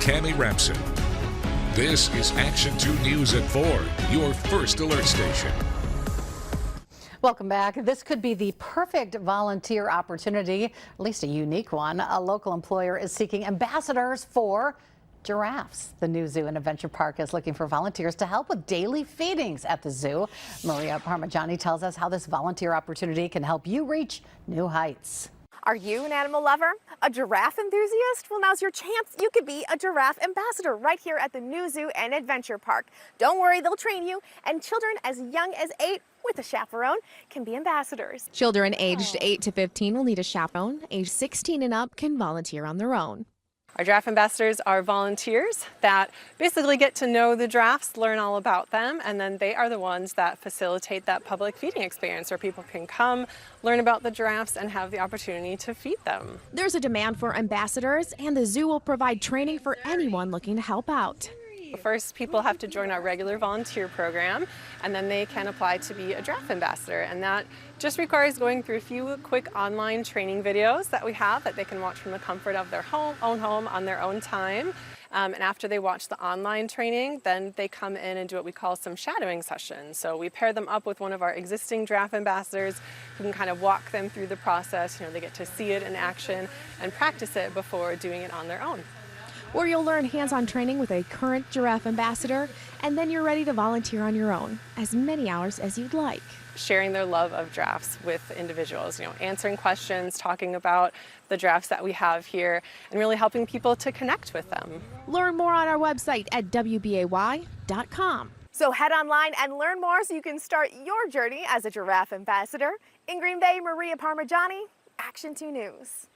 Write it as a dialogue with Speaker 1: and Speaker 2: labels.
Speaker 1: Cammie Remsen. This is Action 2 News at 4, your first alert station.
Speaker 2: Welcome back. This could be the perfect volunteer opportunity, at least a unique one. A local employer is seeking ambassadors for giraffes. The new zoo and adventure park is looking for volunteers to help with daily feedings at the zoo. Maria Parmigiani tells us how this volunteer opportunity can help you reach new heights.
Speaker 3: Are you an animal lover? A giraffe enthusiast? Well, now's your chance. You could be a giraffe ambassador right here at the new zoo and adventure park. Don't worry, they'll train you, and children as young as 8 with a chaperone can be ambassadors.
Speaker 4: Children aged 8 to 15 will need a chaperone. Age 16 and up can volunteer on their own.
Speaker 5: Our giraffe ambassadors are volunteers that basically get to know the giraffes, learn all about them, and then they are the ones that facilitate that public feeding experience where people can come, learn about the giraffes, and have the opportunity to feed them.
Speaker 4: There's a demand for ambassadors, and the zoo will provide training for anyone looking to help out.
Speaker 5: First, people have to join our regular volunteer program, and then they can apply to be a giraffe ambassador. And that just requires going through a few quick online training videos that we have that they can watch from the comfort of their own home on their own time. And after they watch the online training, then they come in and do what we call some shadowing sessions. So we pair them up with one of our existing giraffe ambassadors who can kind of walk them through the process. They get to see it in action and practice it before doing it on their own.
Speaker 4: Or you'll learn hands-on training with a current giraffe ambassador, and then you're ready to volunteer on your own, as many hours as you'd like.
Speaker 5: Sharing their love of giraffes with individuals, answering questions, talking about the giraffes that we have here, and really helping people to connect with them.
Speaker 4: Learn more on our website at WBAY.com.
Speaker 3: So head online and learn more so you can start your journey as a giraffe ambassador. In Green Bay, Maria Parmigiani, Action 2 News.